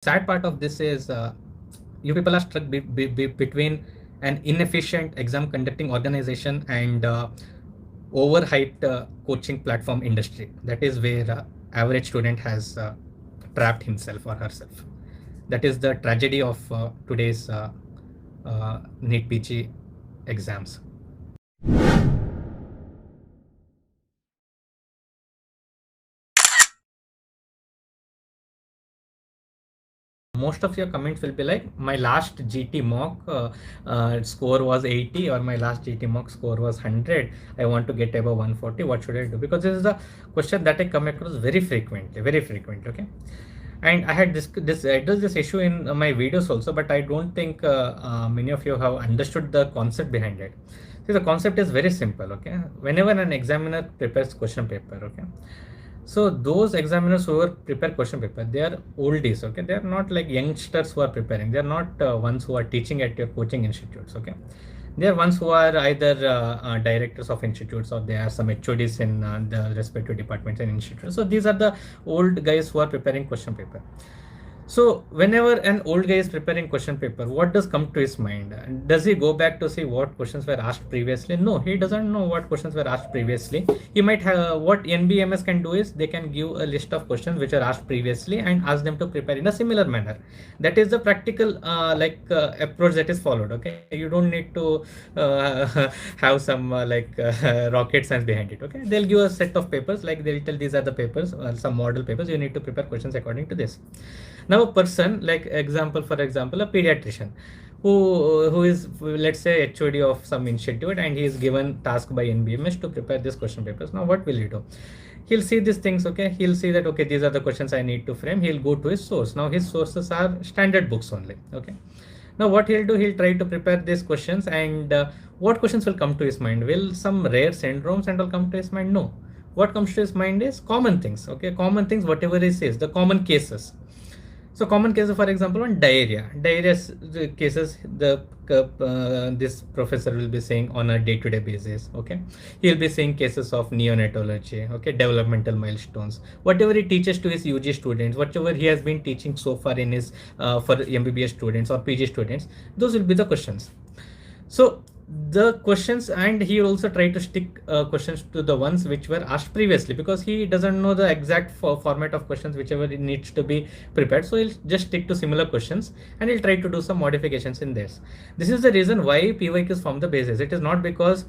sad part of this is you people are stuck between an inefficient exam conducting organization and overhyped coaching platform industry. That is where average student has trapped himself or herself. That is the tragedy of today's NEET PG exams. Most of your comments will be like, my last GT mock score was 80, or my last GT mock score was 100. I want to get above 140. What should I do? Because this is the question that I come across very frequently, very frequent. Okay. And I had addressed this issue in my videos also, but I don't think many of you have understood the concept behind it. See, the concept is very simple. Okay. Whenever an examiner prepares question paper, okay, so those examiners who are prepare question paper, they are oldies. Okay, they are not like youngsters who are preparing. They are not ones who are teaching at your coaching institutes. Okay, they are ones who are either directors of institutes, or they are some HODs in the respective departments and institutes. So these are the old guys who are preparing question paper. So whenever an old guy is preparing question paper, what does come to his mind? Does he go back to see what questions were asked previously? No, he doesn't know what questions were asked previously. He might have, what NBMS can do is they can give a list of questions which are asked previously and ask them to prepare in a similar manner. That is the practical approach that is followed. Okay, you don't need to have some rocket science behind it. Okay, they'll give a set of papers, like they'll tell these are the papers, some model papers. You need to prepare questions according to this. Now a person, like for example, a pediatrician who is, let's say, HOD of some institute, and he is given task by NBMS to prepare this question papers. Now what will he do? He'll see these things. Okay, he'll see that, okay, these are the questions I need to frame. He'll go to his source. Now his sources are standard books only. Okay, now what he'll do, he'll try to prepare these questions, and what questions will come to his mind? Will some rare syndromes and all come to his mind? No. What comes to his mind is common things. Okay, common things, whatever he says, the common cases. So common cases, for example, on diarrhea. Diarrhea cases, this professor will be saying on a day-to-day basis. Okay, he'll be saying cases of neonatology. Okay, developmental milestones. Whatever he teaches to his UG students, whatever he has been teaching so far in his for MBBS students or PG students, those will be the questions. So the questions, and he also try to stick questions to the ones which were asked previously, because he doesn't know the exact format of questions whichever it needs to be prepared. So he'll just stick to similar questions, and he'll try to do some modifications in this. This is the reason why PYQs form the basis. It is not because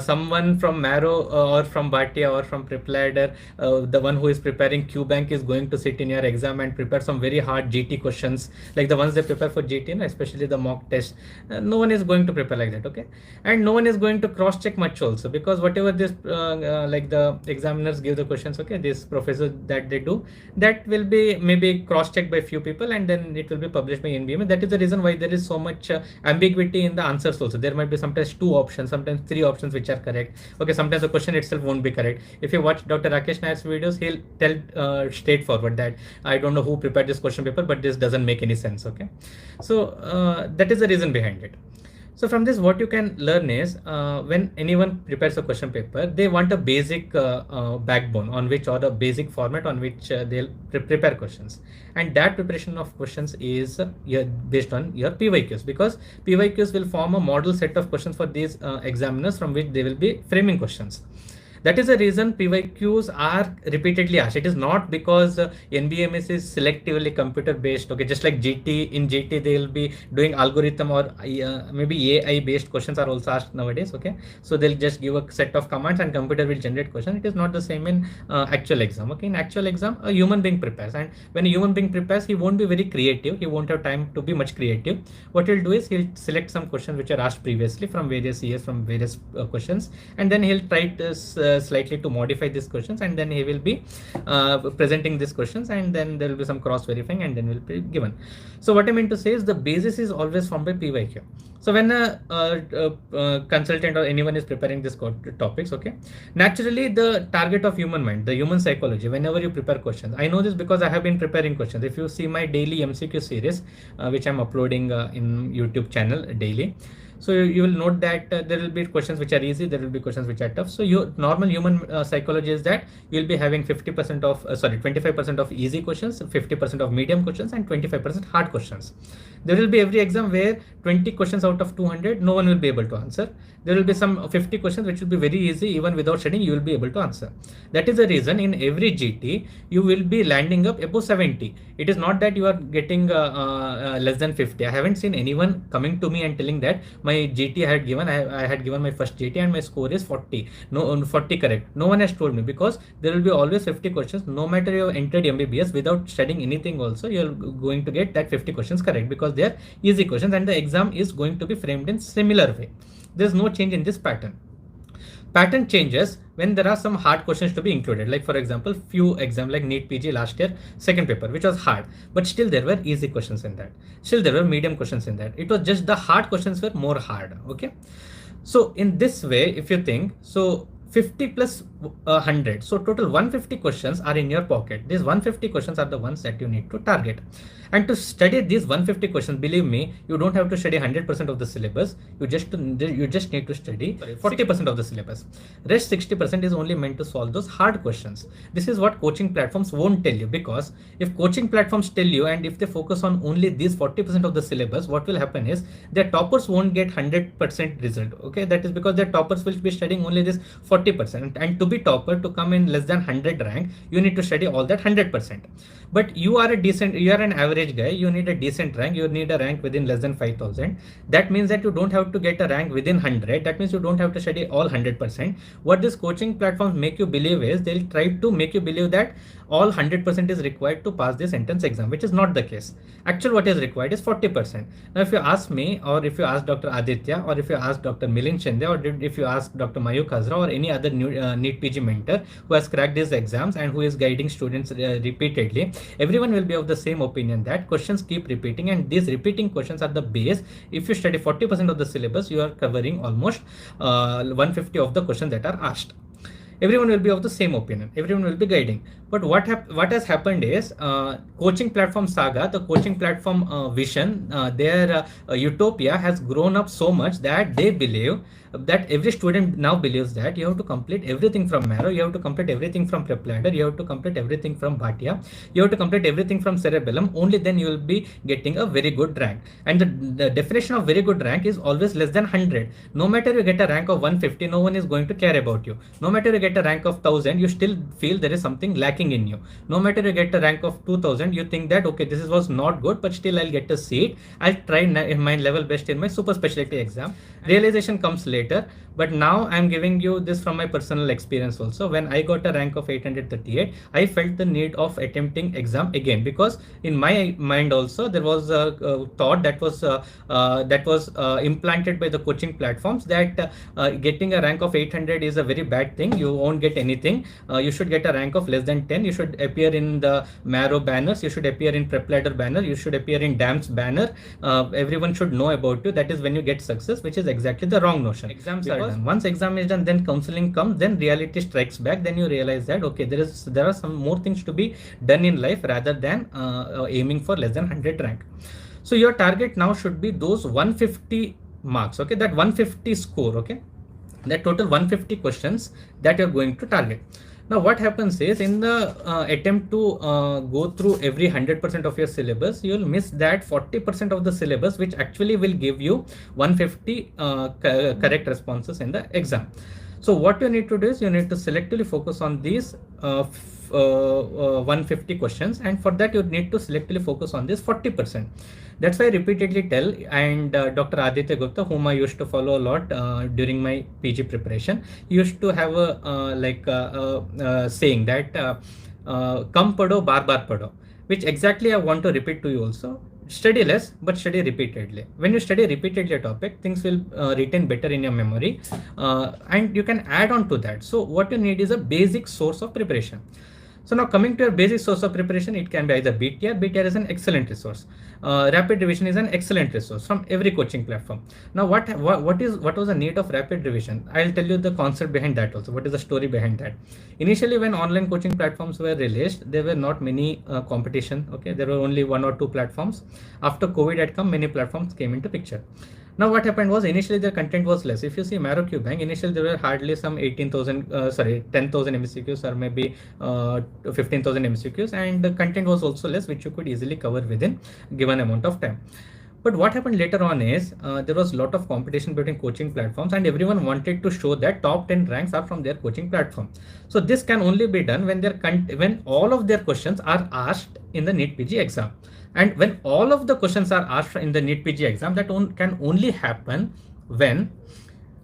someone from Marrow or from Bhatia or from Prepladder, the one who is preparing QBank, is going to sit in your exam and prepare some very hard GT questions like the ones they prepare for GT, especially the mock test. No one is going to prepare like that. Okay, and no one is going to cross check much also, because whatever this like the examiners give the questions, okay, this professor that they do, that will be maybe cross checked by few people, and then it will be published by NBMS. That is the reason why there is so much ambiguity in the answers also. There might be sometimes 2 options, sometimes 3 options which are correct. Okay, sometimes the question itself won't be correct. If you watch Dr. Rakesh Nair's videos, he'll tell straightforward that I don't know who prepared this question paper, but this doesn't make any sense. Okay, so that is the reason behind it. So from this, what you can learn is when anyone prepares a question paper, they want a basic backbone on which, or a basic format on which they'll prepare questions. And that preparation of questions is based on your PYQs, because PYQs will form a model set of questions for these examiners from which they will be framing questions. That is the reason PYQs are repeatedly asked. It is not because NBMS is selectively computer based. Okay, just like GT, in GT they will be doing algorithm or maybe AI based questions are also asked nowadays. Okay, so they'll just give a set of commands and computer will generate question. It is not the same in actual exam. Okay, in actual exam a human being prepares, and when a human being prepares, he won't be very creative. He won't have time to be much creative. What he'll do is he'll select some questions which are asked previously from various years, from various questions, and then he'll try to slightly to modify these questions, and then he will be presenting these questions, and then there will be some cross verifying, and then will be given. So what I mean to say is the basis is always formed by PYQ. So when a consultant or anyone is preparing this topics, okay, naturally the target of human mind, the human psychology, whenever you prepare questions, I know this because I have been preparing questions. If you see my daily MCQ series, which I'm uploading in YouTube channel daily, So you will note that there will be questions which are easy, there will be questions which are tough. So your normal human psychology is that you'll be having 50% of 25% of easy questions, 50% of medium questions, and 25% hard questions. There will be every exam where 20 questions out of 200 no one will be able to answer. There will be some 50 questions which will be very easy, even without studying you will be able to answer. That is the reason in every GT you will be landing up above 70. It is not that you are getting less than 50. I haven't seen anyone coming to me and telling that my GT I had given my first GT and my score is 40. No, 40 correct. No one has told me, because there will be always 50 questions. No matter you have entered MBBS without studying anything also, you are going to get that 50 questions correct, because they are easy questions and the exam is going to be framed in similar way. There is no change in this pattern. Pattern changes when there are some hard questions to be included. Like for example, few exam like NEET PG last year, second paper, which was hard, but still there were easy questions in that. Still there were medium questions in that. It was just the hard questions were more hard. Okay. So in this way, if you think, so 50 plus 100, so total 150 questions are in your pocket. These 150 questions are the ones that you need to target. And to study these 150 questions, believe me, you don't have to study 100% of the syllabus. You just need to study 40% of the syllabus. Rest 60% is only meant to solve those hard questions. This is what coaching platforms won't tell you, because if coaching platforms tell you and if they focus on only these 40% of the syllabus, what will happen is their toppers won't get 100% result. Okay, that is because their toppers will be studying only this 40%, and to be topper, to come in less than 100 rank, you need to study all that 100%. But you are an average guy, you need a decent rank, you need a rank within less than 5,000. That means that you don't have to get a rank within 100. That means you don't have to study all 100%. What this coaching platforms make you believe is, they'll try to make you believe that all 100% is required to pass this entrance exam, which is not the case. Actually, what is required is 40%. Now, if you ask me, or if you ask Dr. Aditya, or if you ask Dr. Milind Shinde, or if you ask Dr. Mayuk Hazra, or any other NEET PG mentor who has cracked these exams and who is guiding students repeatedly, everyone will be of the same opinion that questions keep repeating, and these repeating questions are the base. If you study 40% of the syllabus, you are covering almost 150 of the questions that are asked. Everyone will be of the same opinion, everyone will be guiding. But what has happened is, coaching platform saga, the coaching platform vision, their utopia has grown up so much that they believe that every student now believes that you have to complete everything from Marrow, you have to complete everything from prep ladder, you have to complete everything from Bhatia, you have to complete everything from cerebellum, only then you will be getting a very good rank. And the definition of very good rank is always less than 100. No matter you get a rank of 150, no one is going to care about you. No matter you get a rank of 1000, you still feel there is something lacking in you. No matter you get a rank of 2000, you think that okay, this was not good, but still I'll get a seat, I'll try my level best in my super specialty exam. Realization comes later, but now I'm giving you this from my personal experience also. When I got a rank of 838, I felt the need of attempting exam again, because in my mind also there was a thought that was implanted by the coaching platforms that getting a rank of 800 is a very bad thing. You won't get anything. You should get a rank of less than 10. You should appear in the Marrow banners. You should appear in prep ladder banner. You should appear in DAMS banner. Everyone should know about you. That is when you get success, which is exactly the wrong notion. Exams are done. Once exam is done, then counseling comes, then reality strikes back. Then you realize that okay, there are some more things to be done in life rather than aiming for less than 100 rank. So your target now should be those 150 marks. Okay, that 150 score. Okay, that total 150 questions that you're going to target. Now what happens is, in the attempt to go through every 100% of your syllabus, you'll miss that 40% of the syllabus, which actually will give you 150 correct responses in the exam. So what you need to do is, you need to selectively focus on these 150 questions, and for that you need to selectively focus on this 40%. That's why I repeatedly tell, and Dr. Aditya Gupta, whom I used to follow a lot during my PG preparation, he used to have a saying that "Kam padho, bar bar padho," which exactly I want to repeat to you also. Study less, but study repeatedly. When you study repeatedly a topic, things will retain better in your memory, and you can add on to that. So what you need is a basic source of preparation. So now coming to your basic source of preparation, it can be either BTR. BTR is an excellent resource. Rapid revision is an excellent resource from every coaching platform. Now what was the need of rapid revision? I'll tell you the concept behind that also. What is the story behind that? Initially, when online coaching platforms were released, there were not many competition. Okay, there were only 1 or 2 platforms. After COVID had come, many platforms came into picture. Now what happened was initially their content was less. If you see Marrow Bank, initially there were hardly some 18,000, 10,000 MCQs or maybe 15,000 MCQs, and the content was also less, which you could easily cover within given amount of time. But what happened later on is there was a lot of competition between coaching platforms, and everyone wanted to show that top 10 ranks are from their coaching platform. So this can only be done when when all of their questions are asked in the NEET PG exam. And when all of the questions are asked in the NEET PG exam, that can only happen when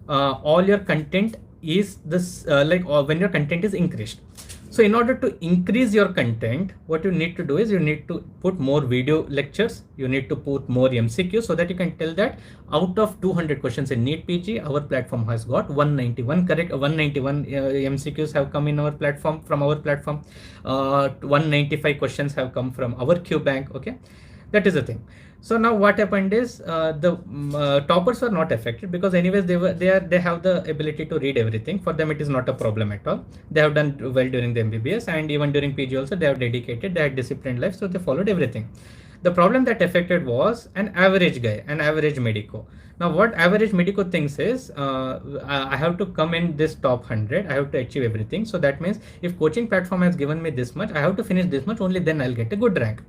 all your content is this when your content is increased. So in order to increase your content, what you need to do is you need to put more video lectures, you need to put more MCQs, so that you can tell that out of 200 questions in NEET PG, our platform has got 191 correct, 191 MCQs have come in our platform, from our platform, 195 questions have come from our Q bank. Okay, that is the thing. So now what happened is the toppers were not affected, because anyways they have the ability to read everything. For them it is not a problem at all. They have done well during the MBBS, and even during PG also they have dedicated, they had disciplined life, so they followed everything. The problem that affected was an average guy, an average medico. Now what average medico thinks is I have to come in this top 100, I have to achieve everything. So that means if coaching platform has given me this much, I have to finish this much, only then I'll get a good rank.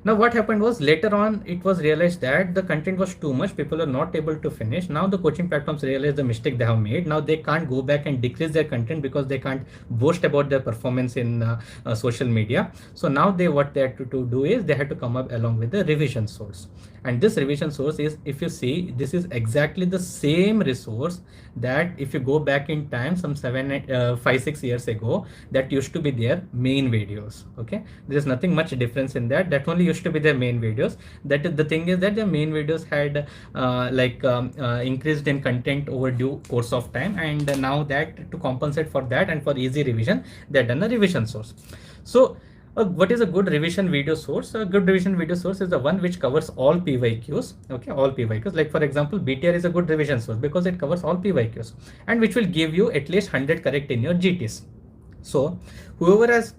Now what happened was later on it was realized that the content was too much, people are not able to finish. Now the coaching platforms realize the mistake they have made. Now they can't go back and decrease their content, because they can't boast about their performance in social media. So now what they had to do is they had to come up along with the revision source. And this revision source is, if you see, this is exactly the same resource that if you go back in time some 5-6 years ago, that used to be their main videos. Okay, there's nothing much difference in that. That only used to be their main videos. That is the thing, is that their main videos had increased in content over due course of time, and now that to compensate for that and for easy revision, they've done a revision source. So what is a good revision video source? A good revision video source is the one which covers all PYQs. Okay, all PYQs. Like for example, BTR is a good revision source because it covers all PYQs, and which will give you at least 100 correct in your GTs. So whoever has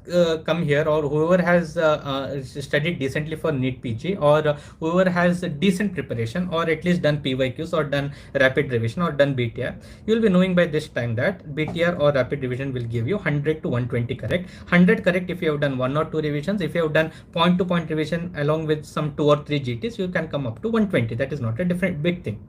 come here, or whoever has studied decently for NEET PG, or whoever has a decent preparation, or at least done PYQs, or done rapid revision, or done BTR, you will be knowing by this time that BTR or rapid revision will give you 100 to 120 correct. 100 correct if you have done 1 or 2 revisions. If you have done point to point revision along with some 2 or 3 GTs, you can come up to 120. That is not a different big thing.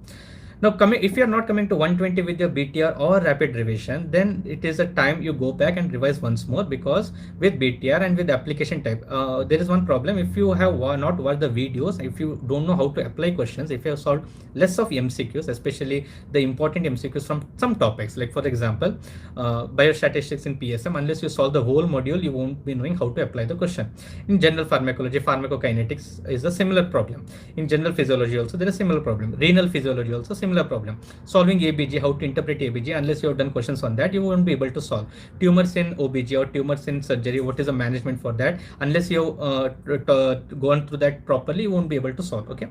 Now if you are not coming to 120 with your BTR or rapid revision, then it is a time you go back and revise once more, because with BTR and with application type, there is one problem. If you have not watched the videos, if you don't know how to apply questions, if you have solved less of MCQs, especially the important MCQs from some topics, like for example, biostatistics in PSM, unless you solve the whole module, you won't be knowing how to apply the question. In general pharmacology, pharmacokinetics is a similar problem. In general physiology also there is a similar problem. Renal physiology also similar problem. Solving ABG, how to interpret ABG, unless you have done questions on that, you won't be able to solve. Tumors in OBG or tumors in surgery, what is the management for that? Unless you have gone through that properly, you won't be able to solve. Okay.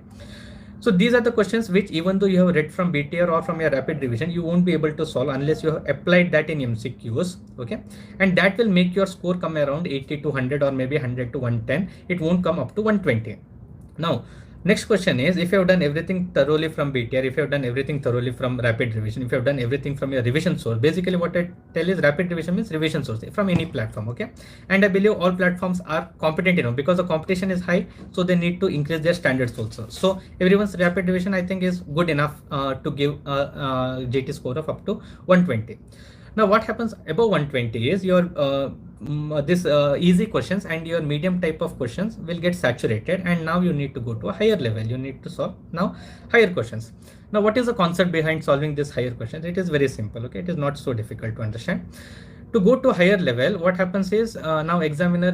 So these are the questions which, even though you have read from BTR or from your rapid revision, you won't be able to solve unless you have applied that in MCQs. Okay, and that will make your score come around 80 to 100, or maybe 100 to 110. It won't come up to 120. Now next question is, if you have done everything thoroughly from BTR, if you have done everything thoroughly from rapid revision, if you have done everything from your revision source, basically what I tell is rapid revision means revision source from any platform. Okay, and I believe all platforms are competent enough, because the competition is high, so they need to increase their standards also. So everyone's rapid revision, I think, is good enough to give a GT score of up to 120. Now what happens above 120 is your easy questions and your medium type of questions will get saturated, and now you need to go to a higher level. You need to solve now higher questions. Now what is the concept behind solving this higher questions? It is very simple. Okay, it is not so difficult to understand. To go to a higher level, what happens is now examiner,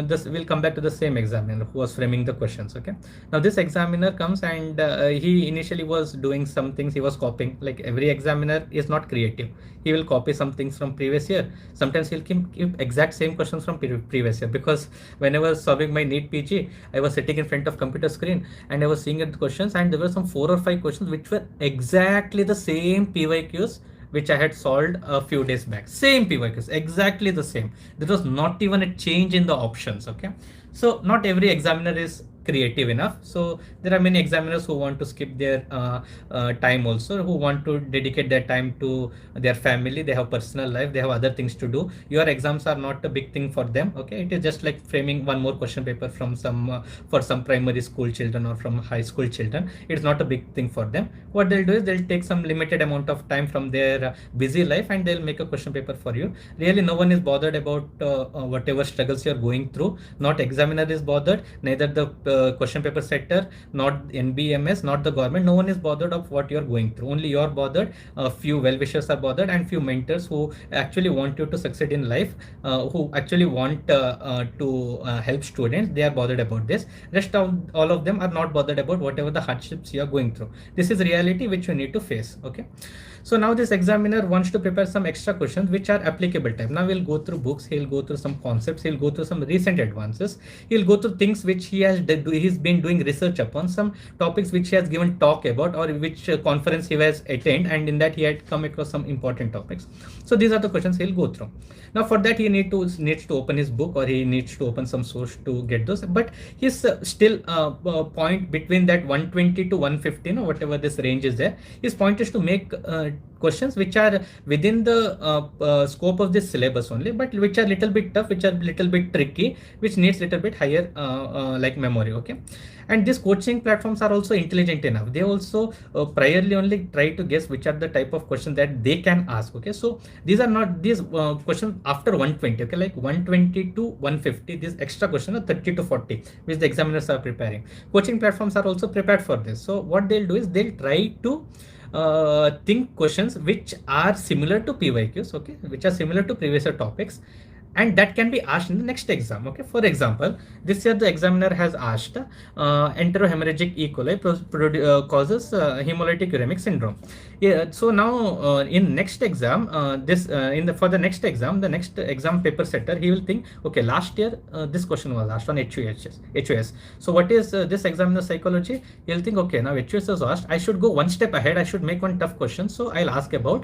this will come back to the same examiner who was framing the questions. Okay, now this examiner comes and he initially was doing some things, he was copying. Like every examiner is not creative, he will copy some things from previous year. Sometimes he'll keep exact same questions from previous year, because when I was solving my NEET PG, I was sitting in front of computer screen and I was seeing at the questions, and there were some 4 or 5 questions which were exactly the same PYQs which I had solved a few days back. Same PYQs, exactly the same. There was not even a change in the options. Okay, so not every examiner is creative enough. So there are many examiners who want to skip their time also, who want to dedicate their time to their family. They have personal life, they have other things to do. Your exams are not a big thing for them. Okay, it is just like framing one more question paper from some for some primary school children or from high school children. It's not a big thing for them. What they'll do is they'll take some limited amount of time from their busy life and they'll make a question paper for you. Really, no one is bothered about whatever struggles you're going through. Not examiner is bothered, neither the question paper setter, not NBMS, not the government. No one is bothered of what you're going through. Only you're bothered. A few well-wishers are bothered, and few mentors who actually want you to succeed in life, who actually want to help students. They are bothered about this. Rest of all of them are not bothered about whatever the hardships you are going through. This is reality which you need to face. Okay. So now this examiner wants to prepare some extra questions which are applicable type. Now we'll go through books, he'll go through some concepts, he'll go through some recent advances, he'll go through things which he's been doing research upon, some topics which he has given talk about, or which conference he has attended, and in that he had come across some important topics. So these are the questions he'll go through. Now for that he needs to open his book, or he needs to open some source to get those, but he's still point between that 120 to 115 or whatever this range is there. His point is to make questions which are within the scope of this syllabus only, but which are little bit tough, which are little bit tricky, which needs little bit higher like memory. Okay. And these coaching platforms are also intelligent enough. They also priorly only try to guess which are the type of questions that they can ask. Okay, so these are not these questions after 120. Okay, like 120 to 150, these extra questions are 30 to 40, which the examiners are preparing. Coaching platforms are also prepared for this. So what they'll do is they'll try to think questions which are similar to PYQs, okay, which are similar to previous year topics, and that can be asked in the next exam. Okay, for example, this year the examiner has asked enterohemorrhagic E. coli causes hemolytic uremic syndrome. Yeah, so now in next exam, for the next exam paper setter, he will think, okay, last year this question was asked on HUS. So what is this examiner psychology? He'll think, okay, now HUS was asked, I should go one step ahead, I should make one tough question. So I'll ask about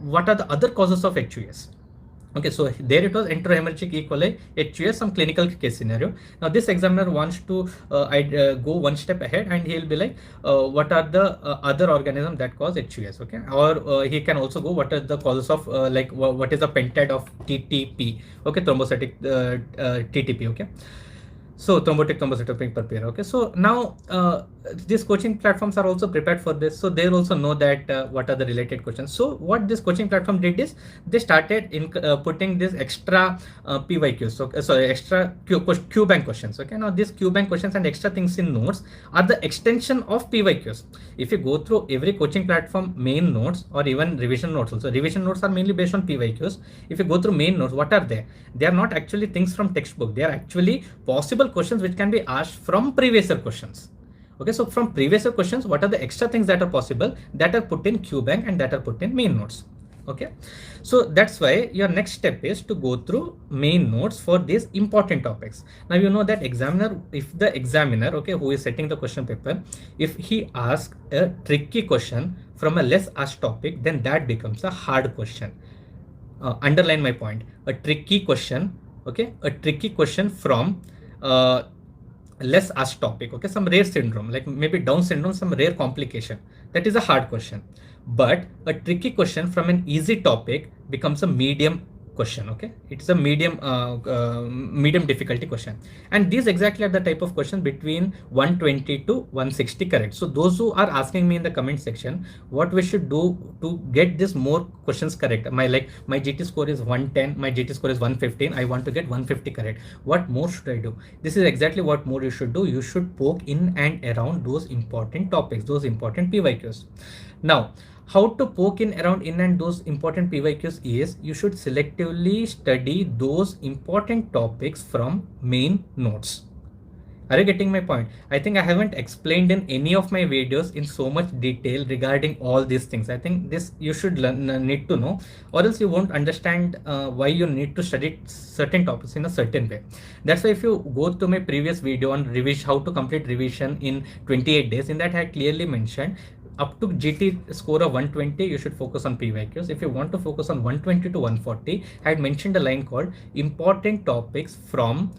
what are the other causes of HUS. Okay, so there it was enterohemorrhagic E. coli, HUS, some clinical case scenario. Now this examiner wants to go one step ahead, and he'll be like, what are the other organisms that cause HUS? Okay, or he can also go, what are the causes of like what is the pentad of TTP? Okay, thrombocytic TTP. Okay. So thrombotic thrombocytopenic purpura. Okay, so now these coaching platforms are also prepared for this, so they also know that what are the related questions. So what this coaching platform did is they started in putting this extra PYQs, so sorry, extra Q bank questions. Okay, now these Q bank questions and extra things in notes are the extension of PYQs. If you go through every coaching platform main notes or even revision notes, also revision notes are mainly based on PYQs. If you go through main notes, what are they? They are not actually things from textbook. They are actually possible questions which can be asked from previous year questions. Okay, so from previous year questions, what are the extra things that are possible that are put in Q bank and that are put in main notes? Okay, so that's why your next step is to go through main notes for these important topics. Now you know that examiner, if the examiner, okay, who is setting the question paper, if he asks a tricky question from a less asked topic, then that becomes a hard question. Underline my point, a tricky question. Okay, a tricky question from less asked topic. Okay, some rare syndrome, like maybe Down syndrome, some rare complication, that is a hard question. But a tricky question from an easy topic becomes a medium question. Okay, it's a medium difficulty question, and these exactly are the type of question between 120 to 160 correct. So those who are asking me in the comment section what we should do to get this more questions correct, my GT score is 110, my GT score is 115, I want to get 150 correct, what more should I do? This is exactly what more you should do. You should poke in and around those important topics, those important PYQs. Now how to poke in around in and those important PYQs is you should selectively study those important topics from main notes. Are you getting my point? I think I haven't explained in any of my videos in so much detail regarding all these things. I think this you should need to know, or else you won't understand why you need to study certain topics in a certain way. That's why if you go to my previous video on revision, how to complete revision in 28 days, in that I clearly mentioned up to GT score of 120, you should focus on PYQs. If you want to focus on 120 to 140, I had mentioned a line called important topics from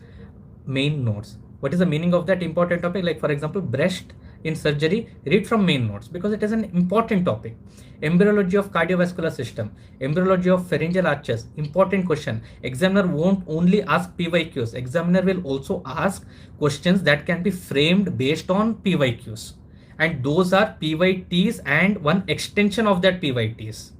main notes. What is the meaning of that important topic? Like for example, breast in surgery, read from main notes because it is an important topic. Embryology of cardiovascular system, embryology of pharyngeal arches, important question. Examiner won't only ask PYQs, examiner will also ask questions that can be framed based on PYQs. And those are PYTs and one extension of that PYTs.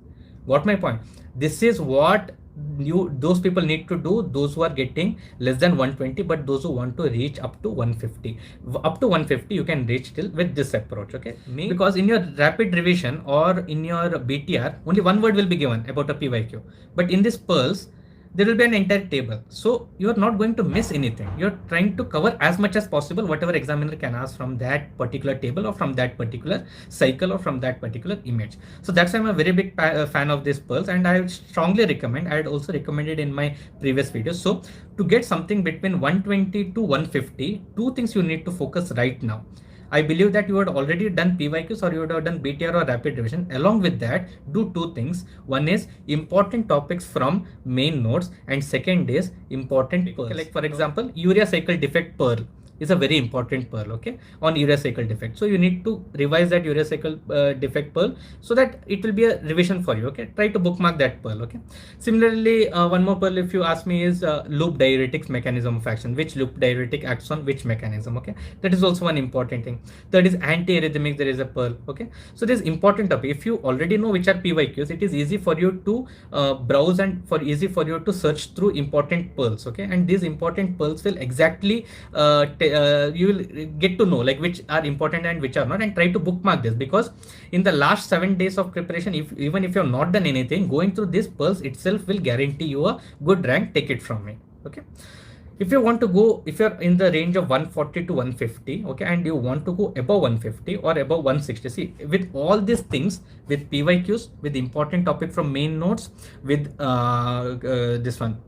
Got my point? This is what those people need to do, those who are getting less than 120, but those who want to reach up to 150. Up to 150 you can reach till with this approach, okay? Because in your rapid revision or in your BTR, only one word will be given about a PYQ, but in this Pearls there will be an entire table, so you are not going to miss anything. You're trying to cover as much as possible whatever examiner can ask from that particular table or from that particular cycle or from that particular image. So that's why I'm a very big fan of this Pearls, and I would strongly recommend. I had also recommended in my previous videos. So to get something between 120 to 150, two things you need to focus right now. I believe that you had already done PYQs or you would have done BTR or rapid revision. Along with that, do two things. One is important topics from main notes, and second is important Pearls. Like for example, urea cycle defect Pearl is a very important Pearl, okay, on urea cycle defect. So you need to revise that urea cycle defect Pearl so that it will be a revision for you, okay? Try to bookmark that Pearl, okay? Similarly, one more Pearl if you ask me is loop diuretics mechanism of action. Which loop diuretic acts on which mechanism, okay? That is also one important thing. Third is antiarrhythmics, there is a Pearl, okay? So this is important topic. If you already know which are PYQs, it is easy for you to browse and easy for you to search through important Pearls, okay? And these important Pearls will exactly you will get to know like which are important and which are not, and try to bookmark this, because in the last 7 days of preparation, even if you have not done anything, going through this Pearls itself will guarantee you a good rank. Take it from me, okay? If you want to go, if you're in the range of 140 to 150, okay, and you want to go above 150 or above 160, see, with all these things, with PYQs, with important topic from main notes, with this one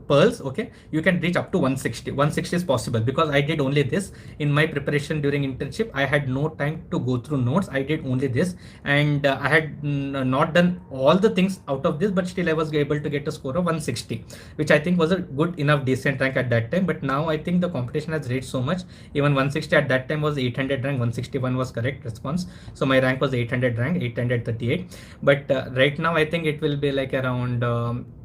Pearls, okay, you can reach up to 160. 160 is possible because I did only this in my preparation during internship. I had no time to go through notes. I did only this, and I had not done all the things out of this, but still I was able to get a score of 160, which I think was a good enough decent rank at that time. But now I think the competition has reached so much. Even 160 at that time was 800 rank, 161 was correct response. So my rank was 800 rank, 838. But right now I think it will be like around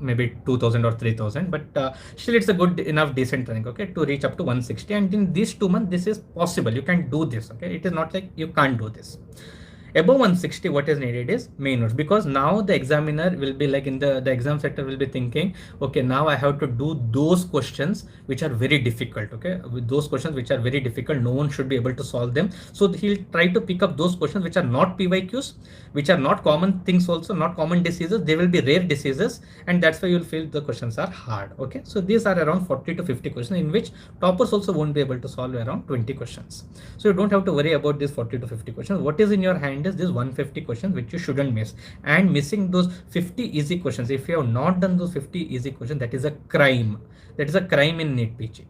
maybe 2000 or 3000, but still it's a good enough decent rank, okay, to reach up to 160. And in these 2 months this is possible. You can do this, okay? It is not like you can't do this. Above 160, what is needed is main notes, because now the examiner will be like in the exam sector will be thinking, okay, now I have to do those questions which are very difficult, okay? With those questions which are very difficult, no one should be able to solve them. So he'll try to pick up those questions which are not PYQs, which are not common things, also not common diseases. They will be rare diseases, and that's why you'll feel the questions are hard, okay? So these are around 40 to 50 questions, in which toppers also won't be able to solve around 20 questions. So you don't have to worry about these 40 to 50 questions. What is in your hand is this 150 questions which you shouldn't miss. And missing those 50 easy questions, if you have not done those 50 easy questions, that is a crime. That is a crime in NEET PG.